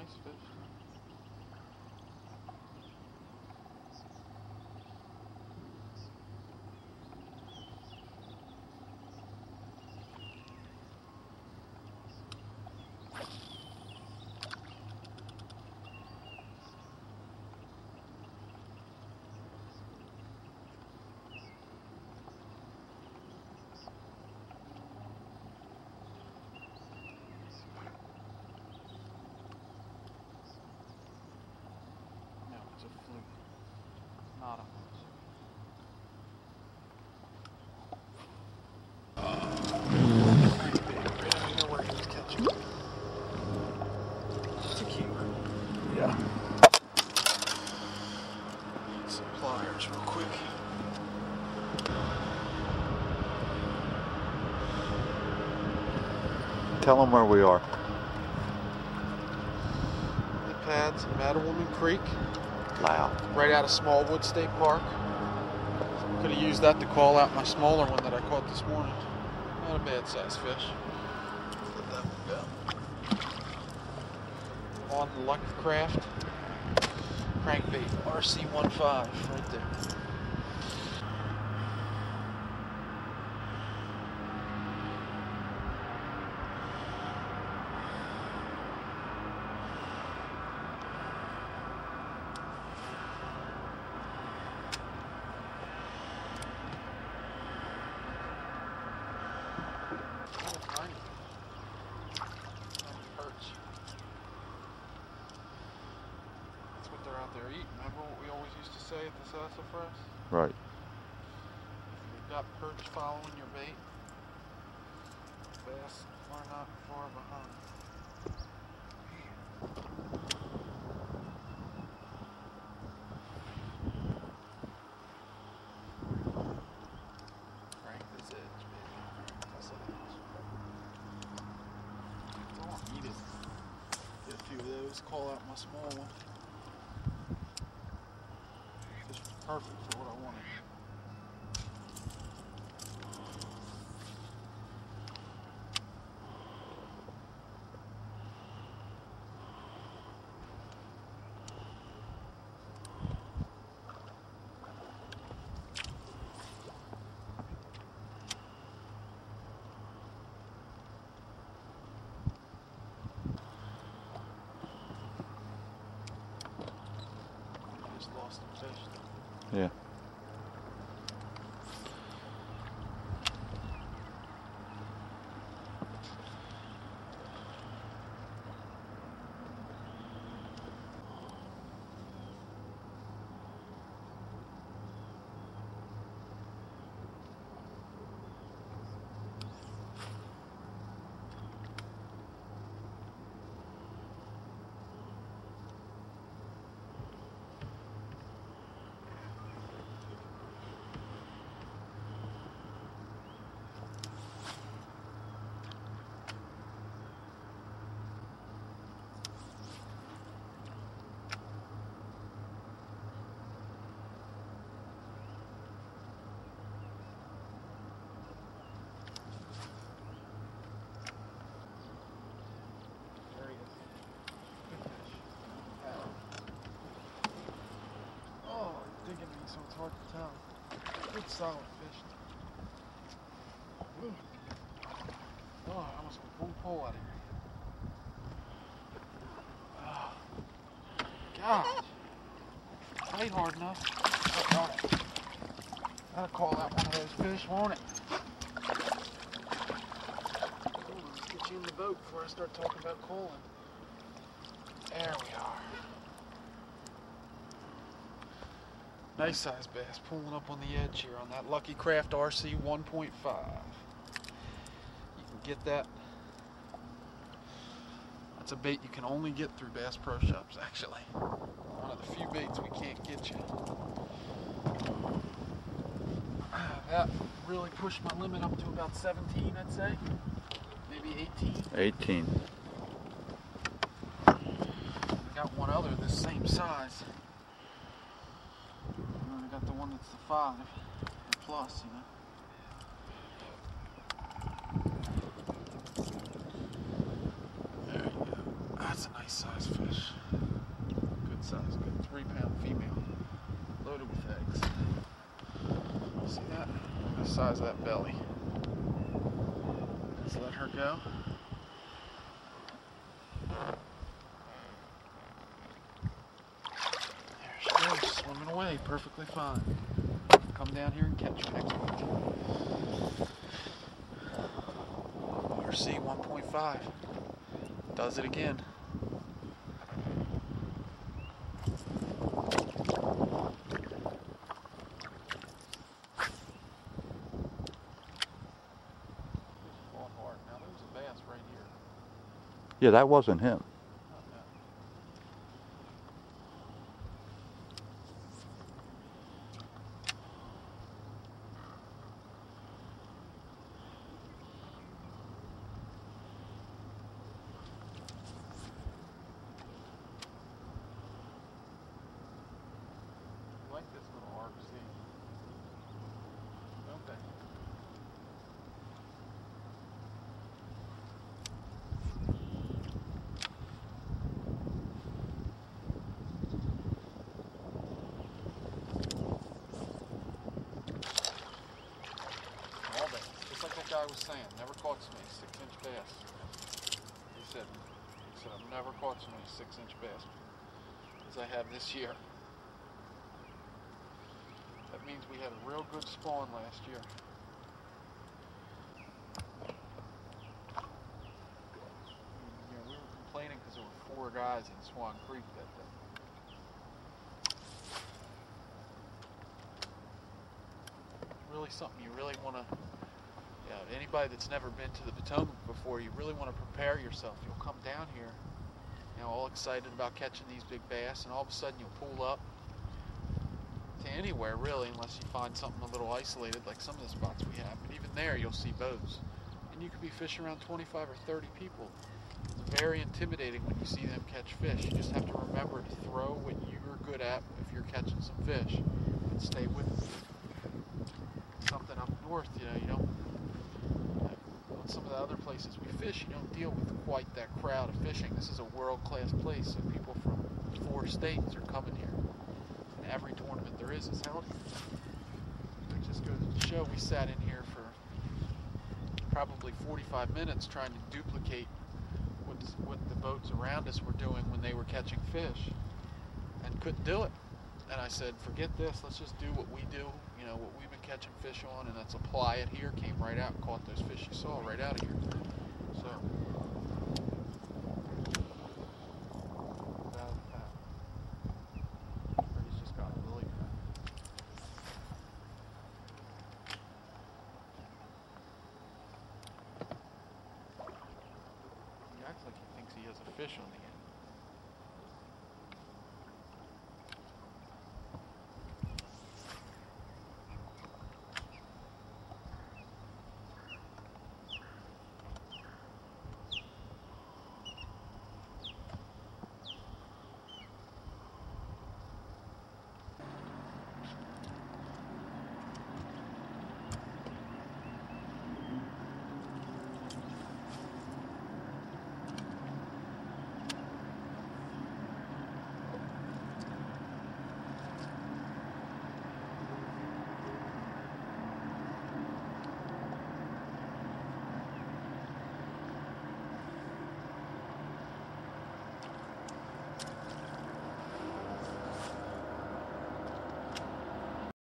nice fish. It's a fluke, not a munch. Nice big, right over here where he was catching. It's a keeper. Yeah. Some pliers real quick. Tell them where we are. The pads in Mattawoman Creek. Loud. Right out of Smallwood State Park. Could have used that to call out my smaller one that I caught this morning. Not a bad sized fish. Let that one go. On the Lucky Craft crankbait RC15 right there. Out there eating. Remember what we always used to say at the sassafras? Right. You've got perch following your bait. Bass are not far behind. Crank this edge, baby. That's it. That's all I needed. Get a few of those. Call out my small one. Perfect for what I wanted. I just lost the fish. Yeah. So it's hard to tell. Good solid fish. Ooh. Oh, I almost pulled the pole out of here. Oh, gosh. Ain't hard enough. Oh, that'll call out one of those fish, won't it? Ooh, let's get you in the boat before I start talking about calling. There we are. Nice size bass pulling up on the edge here on that Lucky Craft RC 1.5. You can get that. That's a bait you can only get through Bass Pro Shops, actually. One of the few baits we can't get you. That really pushed my limit up to about 17, I'd say. Maybe 18. 18. I got one other this same size. I got the one that's the 5, the plus, you know. There you go. That's a nice size fish. size, good 3-pound female, loaded with eggs. See that? Look at the size of that belly. Let's let her go. There she goes, swimming away, perfectly fine. Come down here and catch her next week. RC 1.5 does it again. Yeah, that wasn't him. I like this little RC, don't they? Just like that guy was saying, never caught so many 6-inch bass. He said, I've never caught so many 6-inch bass as I have this year. That means we had a real good spawn last year. You know, we were complaining because there were 4 guys in Swan Creek that day. Really something you really want to, anybody that's never been to the Potomac before, you really want to prepare yourself. You'll come down here, all excited about catching these big bass, and all of a sudden you'll pull up to anywhere really, unless you find something a little isolated like some of the spots we have. But even there you'll see boats, and you could be fishing around 25 or 30 people. It's very intimidating when you see them catch fish. You just have to remember to throw what you're good at if you're catching some fish, and stay with it. Something up north, you don't, on some of the other places we fish, you don't deal with quite that crowd of fishing. This is a world-class place, so people from 4 states are coming here, and every tournament there is held here. It just goes to show we sat in here for probably 45 minutes trying to duplicate what the boats around us were doing when they were catching fish, and couldn't do it. And I said, forget this, let's just do what we do, what we've been catching fish on, and let's apply it here. Came right out and caught those fish you saw right out of here. So, he's just got really fat. He acts like he thinks he has a fish on the end.